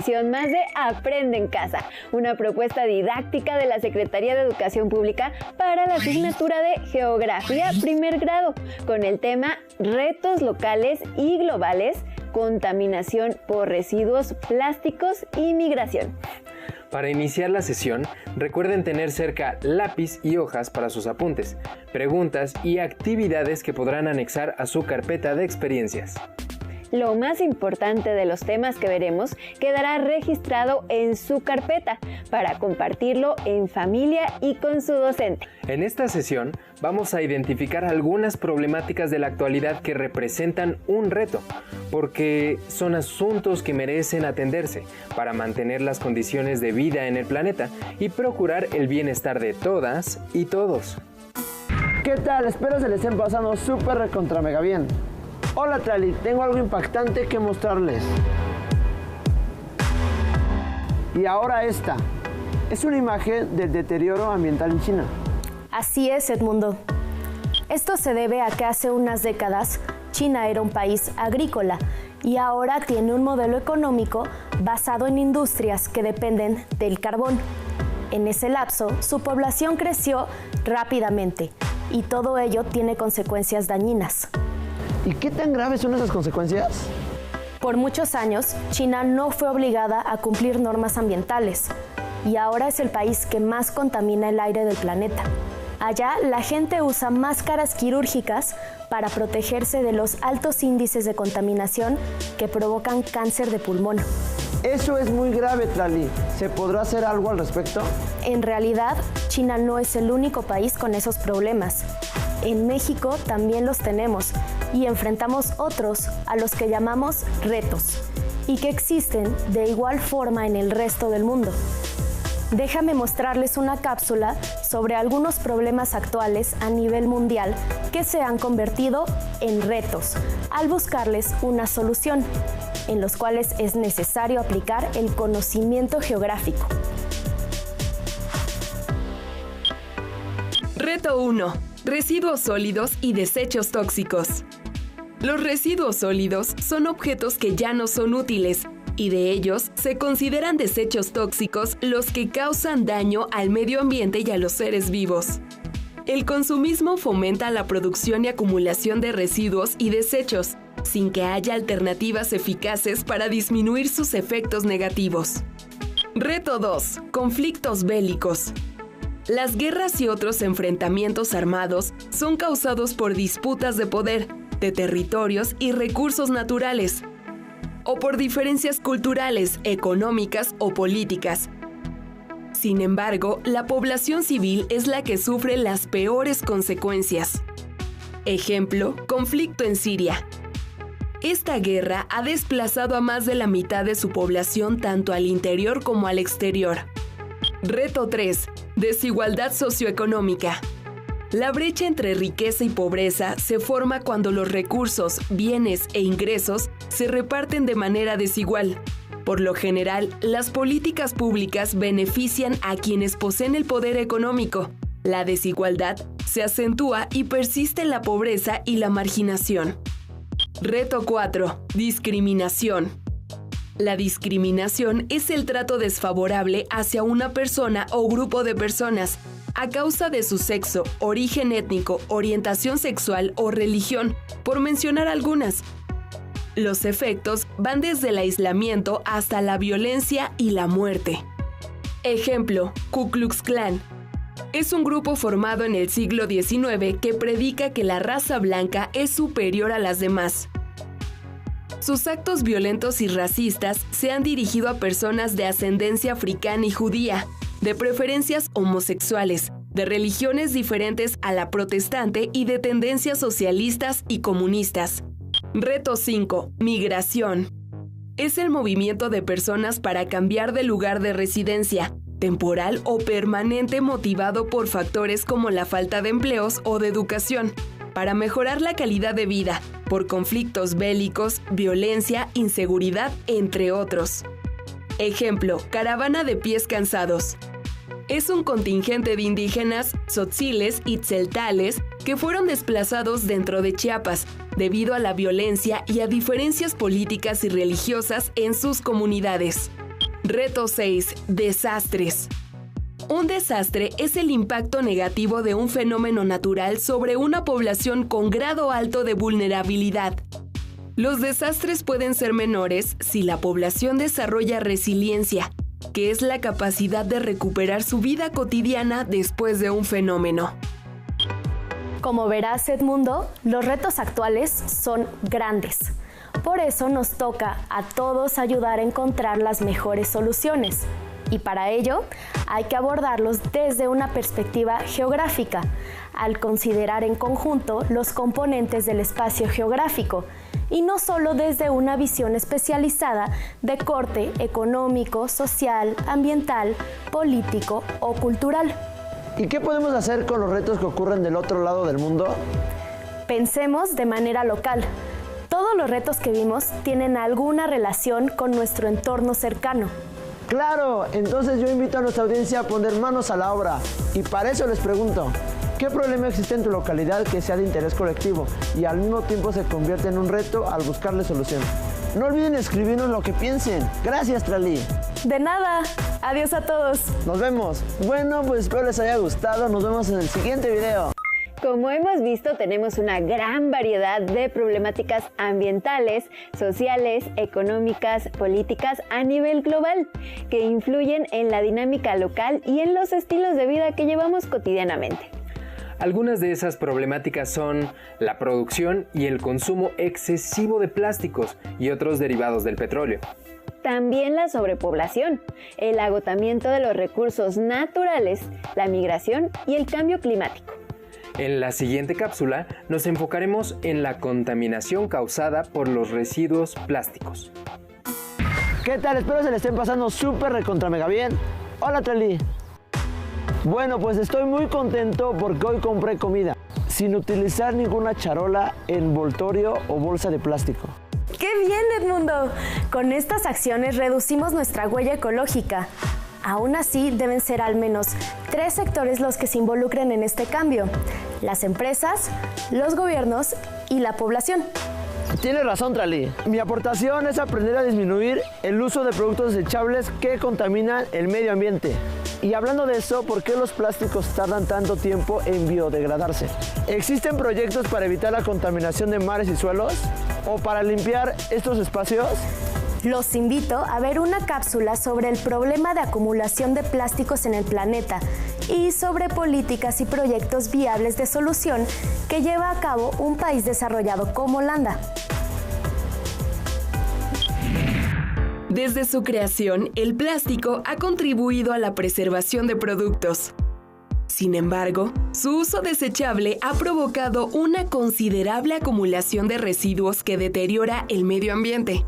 emisión más de Aprende en Casa, una propuesta didáctica de la Secretaría de Educación Pública para la asignatura de Geografía Primer Grado, con el tema Retos locales y globales, contaminación por residuos plásticos y migración. Para iniciar la sesión, recuerden tener cerca lápiz y hojas para sus apuntes, preguntas y actividades que podrán anexar a su carpeta de experiencias. Lo más importante de los temas que veremos quedará registrado en su carpeta para compartirlo en familia y con su docente. En esta sesión vamos a identificar algunas problemáticas de la actualidad que representan un reto, porque son asuntos que merecen atenderse para mantener las condiciones de vida en el planeta y procurar el bienestar de todas y todos. ¿Qué tal? Espero se les estén pasando súper recontra mega bien. Hola Trali, tengo algo impactante que mostrarles. Y ahora esta. Es una imagen del deterioro ambiental en China. Así es, Edmundo. Esto se debe a que hace unas décadas China era un país agrícola y ahora tiene un modelo económico basado en industrias que dependen del carbón. En ese lapso, su población creció rápidamente y todo ello tiene consecuencias dañinas. ¿Y qué tan graves son esas consecuencias? Por muchos años, China no fue obligada a cumplir normas ambientales y ahora es el país que más contamina el aire del planeta. Allá, la gente usa máscaras quirúrgicas para protegerse de los altos índices de contaminación que provocan cáncer de pulmón. Eso es muy grave, Trali. ¿Se podrá hacer algo al respecto? En realidad, China no es el único país con esos problemas. En México también los tenemos y enfrentamos otros a los que llamamos retos y que existen de igual forma en el resto del mundo. Déjame mostrarles una cápsula sobre algunos problemas actuales a nivel mundial que se han convertido en retos al buscarles una solución, en los cuales es necesario aplicar el conocimiento geográfico. Reto 1. Residuos sólidos y desechos tóxicos. Los residuos sólidos son objetos que ya no son útiles y de ellos se consideran desechos tóxicos los que causan daño al medio ambiente y a los seres vivos. El consumismo fomenta la producción y acumulación de residuos y desechos, sin que haya alternativas eficaces para disminuir sus efectos negativos. Reto 2. Conflictos bélicos. Las guerras y otros enfrentamientos armados son causados por disputas de poder, de territorios y recursos naturales, o por diferencias culturales, económicas o políticas. Sin embargo, la población civil es la que sufre las peores consecuencias. Ejemplo, conflicto en Siria. Esta guerra ha desplazado a más de la mitad de su población tanto al interior como al exterior. Reto 3. Desigualdad socioeconómica. La brecha entre riqueza y pobreza se forma cuando los recursos, bienes e ingresos se reparten de manera desigual. Por lo general, las políticas públicas benefician a quienes poseen el poder económico. La desigualdad se acentúa y persiste la pobreza y la marginación. Reto 4. Discriminación. La discriminación es el trato desfavorable hacia una persona o grupo de personas a causa de su sexo, origen étnico, orientación sexual o religión, por mencionar algunas. Los efectos van desde el aislamiento hasta la violencia y la muerte. Ejemplo, Ku Klux Klan. Es un grupo formado en el siglo XIX que predica que la raza blanca es superior a las demás. Sus actos violentos y racistas se han dirigido a personas de ascendencia africana y judía, de preferencias homosexuales, de religiones diferentes a la protestante y de tendencias socialistas y comunistas. Reto 5. Migración. Es el movimiento de personas para cambiar de lugar de residencia, temporal o permanente, motivado por factores como la falta de empleos o de educación, para mejorar la calidad de vida, por conflictos bélicos, violencia, inseguridad, entre otros. Ejemplo, caravana de pies cansados. Es un contingente de indígenas, tzotziles y tzeltales que fueron desplazados dentro de Chiapas debido a la violencia y a diferencias políticas y religiosas en sus comunidades. Reto 6. Desastres. Un desastre es el impacto negativo de un fenómeno natural sobre una población con grado alto de vulnerabilidad. Los desastres pueden ser menores si la población desarrolla resiliencia, que es la capacidad de recuperar su vida cotidiana después de un fenómeno. Como verás, Edmundo, los retos actuales son grandes. Por eso nos toca a todos ayudar a encontrar las mejores soluciones. Y para ello, hay que abordarlos desde una perspectiva geográfica, al considerar en conjunto los componentes del espacio geográfico, y no solo desde una visión especializada de corte económico, social, ambiental, político o cultural. ¿Y qué podemos hacer con los retos que ocurren del otro lado del mundo? Pensemos de manera local. Todos los retos que vimos tienen alguna relación con nuestro entorno cercano. Claro, entonces yo invito a nuestra audiencia a poner manos a la obra. Y para eso les pregunto, ¿qué problema existe en tu localidad que sea de interés colectivo y al mismo tiempo se convierte en un reto al buscarle solución? No olviden escribirnos lo que piensen. Gracias, Trali. De nada. Adiós a todos. Nos vemos. Bueno, pues espero les haya gustado. Nos vemos en el siguiente video. Como hemos visto, tenemos una gran variedad de problemáticas ambientales, sociales, económicas, políticas a nivel global, que influyen en la dinámica local y en los estilos de vida que llevamos cotidianamente. Algunas de esas problemáticas son la producción y el consumo excesivo de plásticos y otros derivados del petróleo. También la sobrepoblación, el agotamiento de los recursos naturales, la migración y el cambio climático. En la siguiente cápsula nos enfocaremos en la contaminación causada por los residuos plásticos. ¿Qué tal? Espero se le estén pasando súper recontra mega bien. Hola, Trali. Bueno, pues estoy muy contento porque hoy compré comida sin utilizar ninguna charola, envoltorio o bolsa de plástico. ¡Qué bien, Edmundo! Con estas acciones reducimos nuestra huella ecológica. Aún así, deben ser al menos 3 sectores los que se involucren en este cambio: las empresas, los gobiernos y la población. Tienes razón, Trali. Mi aportación es aprender a disminuir el uso de productos desechables que contaminan el medio ambiente. Y hablando de eso, ¿por qué los plásticos tardan tanto tiempo en biodegradarse? ¿Existen proyectos para evitar la contaminación de mares y suelos? ¿O para limpiar estos espacios? Los invito a ver una cápsula sobre el problema de acumulación de plásticos en el planeta y sobre políticas y proyectos viables de solución que lleva a cabo un país desarrollado como Holanda. Desde su creación, el plástico ha contribuido a la preservación de productos. Sin embargo, su uso desechable ha provocado una considerable acumulación de residuos que deteriora el medio ambiente.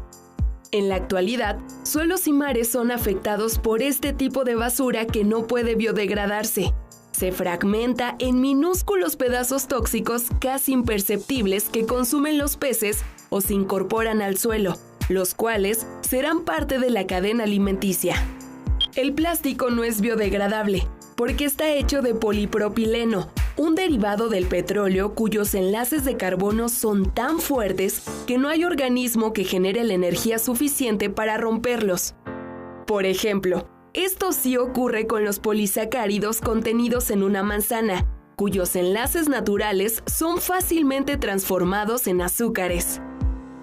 En la actualidad, suelos y mares son afectados por este tipo de basura que no puede biodegradarse. Se fragmenta en minúsculos pedazos tóxicos casi imperceptibles que consumen los peces o se incorporan al suelo, los cuales serán parte de la cadena alimenticia. El plástico no es biodegradable porque está hecho de polipropileno, un derivado del petróleo cuyos enlaces de carbono son tan fuertes que no hay organismo que genere la energía suficiente para romperlos. Por ejemplo, esto sí ocurre con los polisacáridos contenidos en una manzana, cuyos enlaces naturales son fácilmente transformados en azúcares.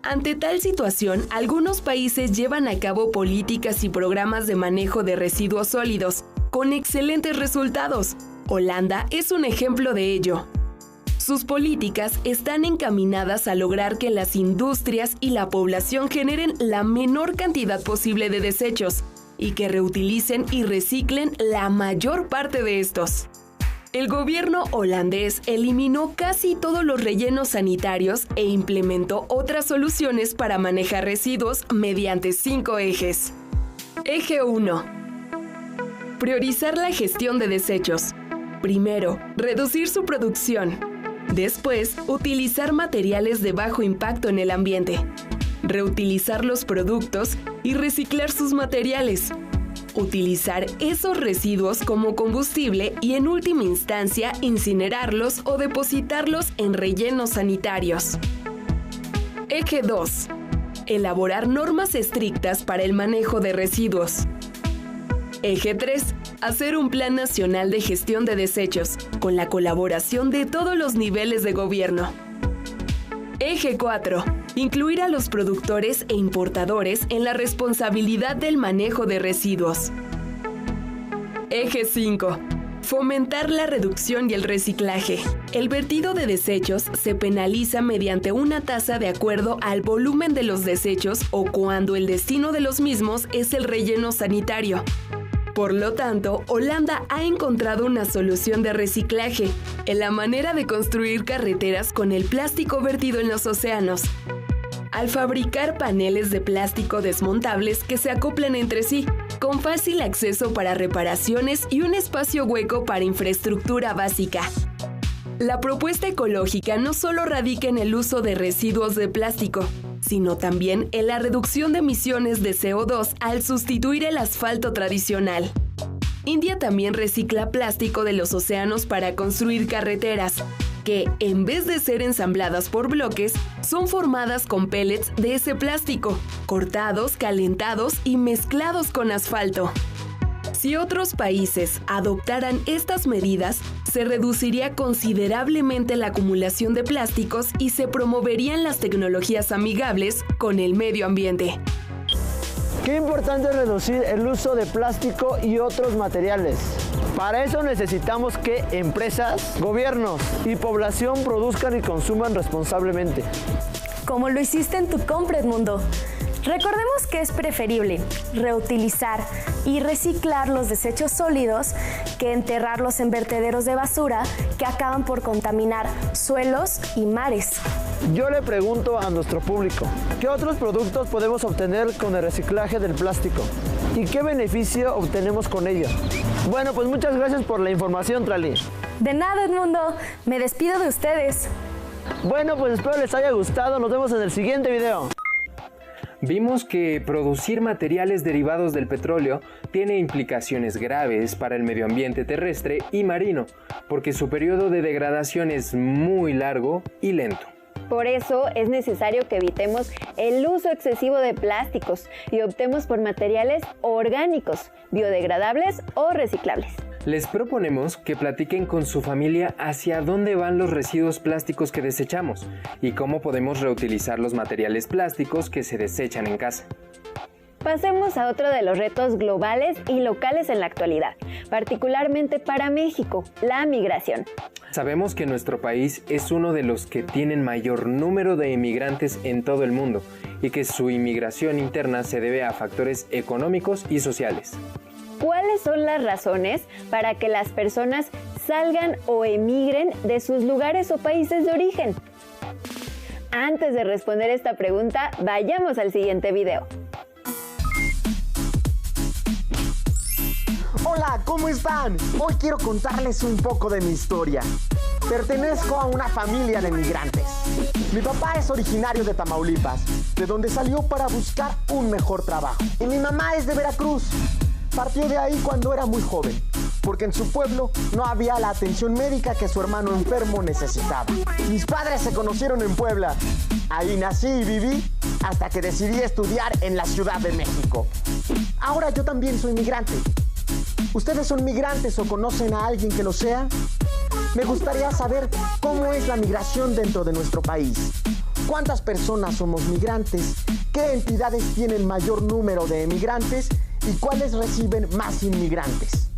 Ante tal situación, algunos países llevan a cabo políticas y programas de manejo de residuos sólidos, con excelentes resultados. Holanda es un ejemplo de ello. Sus políticas están encaminadas a lograr que las industrias y la población generen la menor cantidad posible de desechos y que reutilicen y reciclen la mayor parte de estos. El gobierno holandés eliminó casi todos los rellenos sanitarios e implementó otras soluciones para manejar residuos mediante 5 ejes. Eje 1. Priorizar la gestión de desechos. Primero, reducir su producción. Después, utilizar materiales de bajo impacto en el ambiente. Reutilizar los productos y reciclar sus materiales. Utilizar esos residuos como combustible y en última instancia incinerarlos o depositarlos en rellenos sanitarios. Eje 2. Elaborar normas estrictas para el manejo de residuos. Eje 3. Hacer un plan nacional de gestión de desechos, con la colaboración de todos los niveles de gobierno. Eje 4. Incluir a los productores e importadores en la responsabilidad del manejo de residuos. Eje 5. Fomentar la reducción y el reciclaje. El vertido de desechos se penaliza mediante una tasa de acuerdo al volumen de los desechos o cuando el destino de los mismos es el relleno sanitario. Por lo tanto, Holanda ha encontrado una solución de reciclaje en la manera de construir carreteras con el plástico vertido en los océanos. Al fabricar paneles de plástico desmontables que se acoplan entre sí, con fácil acceso para reparaciones y un espacio hueco para infraestructura básica. La propuesta ecológica no solo radica en el uso de residuos de plástico, sino también en la reducción de emisiones de CO2 al sustituir el asfalto tradicional. India también recicla plástico de los océanos para construir carreteras, que, en vez de ser ensambladas por bloques, son formadas con pellets de ese plástico, cortados, calentados y mezclados con asfalto. Si otros países adoptaran estas medidas, se reduciría considerablemente la acumulación de plásticos y se promoverían las tecnologías amigables con el medio ambiente. Qué importante es reducir el uso de plástico y otros materiales. Para eso necesitamos que empresas, gobiernos y población produzcan y consuman responsablemente. Como lo hiciste en tu compra, Edmundo. Recordemos que es preferible reutilizar y reciclar los desechos sólidos que enterrarlos en vertederos de basura que acaban por contaminar suelos y mares. Yo le pregunto a nuestro público, ¿qué otros productos podemos obtener con el reciclaje del plástico? ¿Y qué beneficio obtenemos con ello? Bueno, pues muchas gracias por la información, Trali. De nada, Edmundo. Me despido de ustedes. Bueno, pues espero les haya gustado. Nos vemos en el siguiente video. Vimos que producir materiales derivados del petróleo tiene implicaciones graves para el medio ambiente terrestre y marino, porque su periodo de degradación es muy largo y lento. Por eso es necesario que evitemos el uso excesivo de plásticos y optemos por materiales orgánicos, biodegradables o reciclables. Les proponemos que platiquen con su familia hacia dónde van los residuos plásticos que desechamos y cómo podemos reutilizar los materiales plásticos que se desechan en casa. Pasemos a otro de los retos globales y locales en la actualidad, particularmente para México, la migración. Sabemos que nuestro país es uno de los que tienen mayor número de inmigrantes en todo el mundo y que su inmigración interna se debe a factores económicos y sociales. ¿Cuáles son las razones para que las personas salgan o emigren de sus lugares o países de origen? Antes de responder esta pregunta, vayamos al siguiente video. Hola, ¿cómo están? Hoy quiero contarles un poco de mi historia. Pertenezco a una familia de migrantes. Mi papá es originario de Tamaulipas, de donde salió para buscar un mejor trabajo. Y mi mamá es de Veracruz. Partió de ahí cuando era muy joven, porque en su pueblo no había la atención médica que su hermano enfermo necesitaba. Mis padres se conocieron en Puebla. Ahí nací y viví hasta que decidí estudiar en la Ciudad de México. Ahora yo también soy migrante. ¿Ustedes son migrantes o conocen a alguien que lo sea? Me gustaría saber cómo es la migración dentro de nuestro país. ¿Cuántas personas somos migrantes? ¿Qué entidades tienen mayor número de emigrantes? ¿Y cuáles reciben más inmigrantes?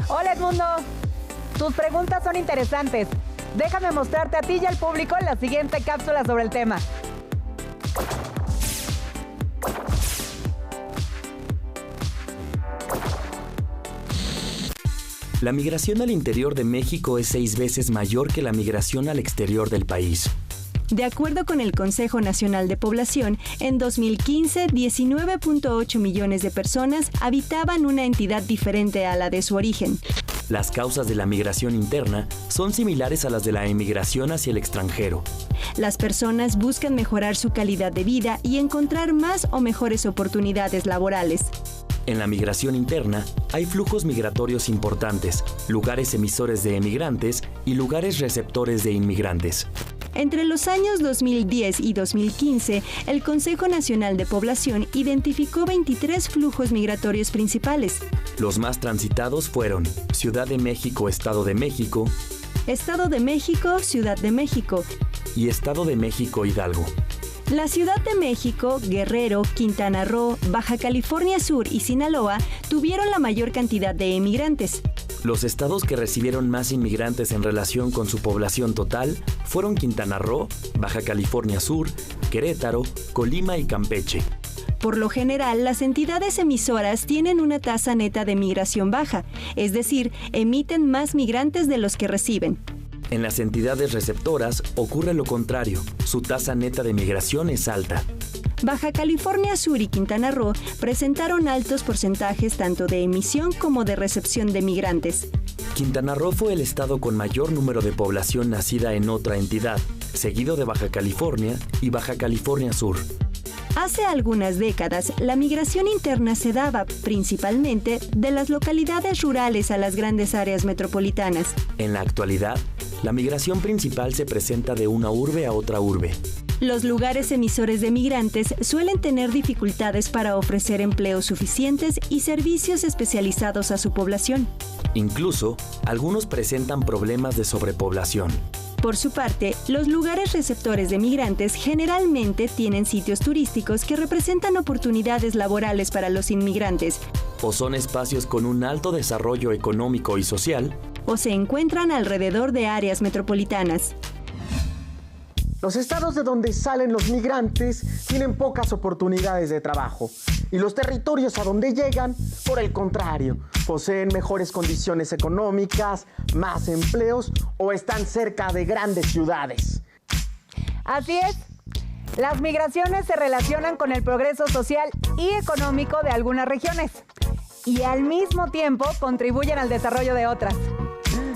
Hola, Edmundo. Tus preguntas son interesantes. Déjame mostrarte a ti y al público la siguiente cápsula sobre el tema. La migración al interior de México es 6 veces mayor que la migración al exterior del país. De acuerdo con el Consejo Nacional de Población, en 2015, 19.8 millones de personas habitaban una entidad diferente a la de su origen. Las causas de la migración interna son similares a las de la emigración hacia el extranjero. Las personas buscan mejorar su calidad de vida y encontrar más o mejores oportunidades laborales. En la migración interna hay flujos migratorios importantes, lugares emisores de emigrantes y lugares receptores de inmigrantes. Entre los años 2010 y 2015, el Consejo Nacional de Población identificó 23 flujos migratorios principales. Los más transitados fueron Ciudad de México, Estado de México, Estado de México, Ciudad de México y Estado de México, Hidalgo. La Ciudad de México, Guerrero, Quintana Roo, Baja California Sur y Sinaloa tuvieron la mayor cantidad de emigrantes. Los estados que recibieron más inmigrantes en relación con su población total fueron Quintana Roo, Baja California Sur, Querétaro, Colima y Campeche. Por lo general, las entidades emisoras tienen una tasa neta de migración baja, es decir, emiten más migrantes de los que reciben. En las entidades receptoras ocurre lo contrario, su tasa neta de migración es alta. Baja California Sur y Quintana Roo presentaron altos porcentajes tanto de emisión como de recepción de migrantes. Quintana Roo fue el estado con mayor número de población nacida en otra entidad, seguido de Baja California y Baja California Sur. Hace algunas décadas, la migración interna se daba principalmente de las localidades rurales a las grandes áreas metropolitanas. En la actualidad, la migración principal se presenta de una urbe a otra urbe. Los lugares emisores de migrantes suelen tener dificultades para ofrecer empleos suficientes y servicios especializados a su población. Incluso, algunos presentan problemas de sobrepoblación. Por su parte, los lugares receptores de migrantes generalmente tienen sitios turísticos que representan oportunidades laborales para los inmigrantes, O son espacios con un alto desarrollo económico y social, o se encuentran alrededor de áreas metropolitanas. Los estados de donde salen los migrantes tienen pocas oportunidades de trabajo y los territorios a donde llegan, por el contrario, poseen mejores condiciones económicas, más empleos o están cerca de grandes ciudades. Así es. Las migraciones se relacionan con el progreso social y económico de algunas regiones y al mismo tiempo contribuyen al desarrollo de otras.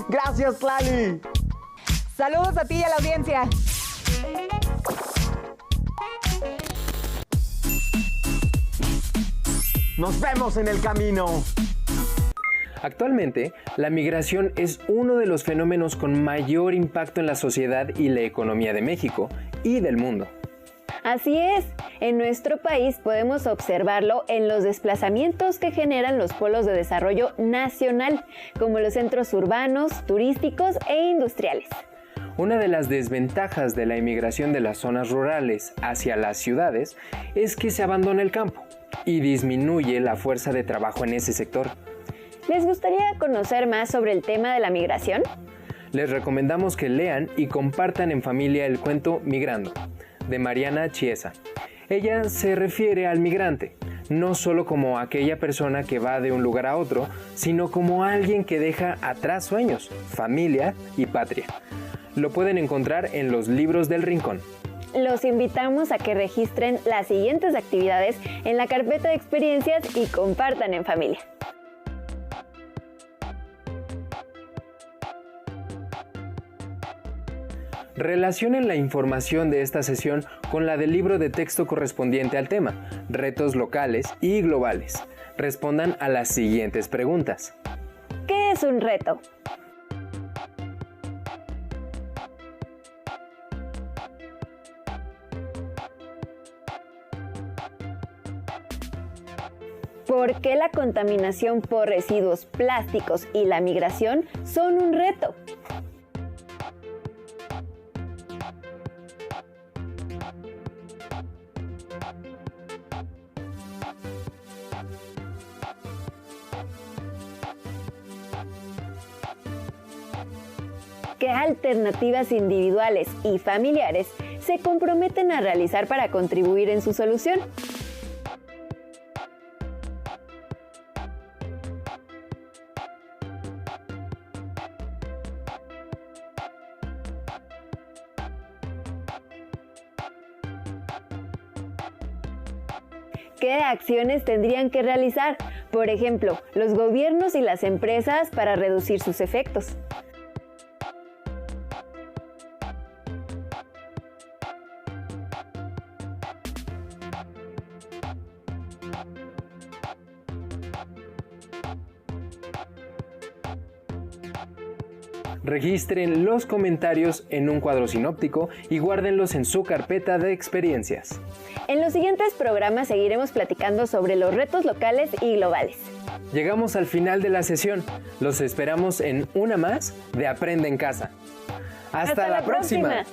Gracias, Lali. Saludos a ti y a la audiencia. Nos vemos en el camino. Actualmente, la migración es uno de los fenómenos con mayor impacto en la sociedad y la economía de México y del mundo. Así es, en nuestro país podemos observarlo en los desplazamientos que generan los polos de desarrollo nacional, como los centros urbanos, turísticos e industriales. Una de las desventajas de la emigración de las zonas rurales hacia las ciudades es que se abandona el campo y disminuye la fuerza de trabajo en ese sector. ¿Les gustaría conocer más sobre el tema de la migración? Les recomendamos que lean y compartan en familia el cuento Migrando, de Mariana Chiesa. Ella se refiere al migrante, no solo como aquella persona que va de un lugar a otro, sino como alguien que deja atrás sueños, familia y patria. Lo pueden encontrar en los libros del Rincón. Los invitamos a que registren las siguientes actividades en la carpeta de experiencias y compartan en familia. Relacionen la información de esta sesión con la del libro de texto correspondiente al tema, retos locales y globales. Respondan a las siguientes preguntas. ¿Qué es un reto? ¿Por qué la contaminación por residuos plásticos y la migración son un reto? ¿Qué alternativas individuales y familiares se comprometen a realizar para contribuir en su solución? ¿Qué acciones tendrían que realizar, por ejemplo, los gobiernos y las empresas para reducir sus efectos? Registren los comentarios en un cuadro sinóptico y guárdenlos en su carpeta de experiencias. En los siguientes programas seguiremos platicando sobre los retos locales y globales. Llegamos al final de la sesión. Los esperamos en una más de Aprende en Casa. ¡Hasta la próxima!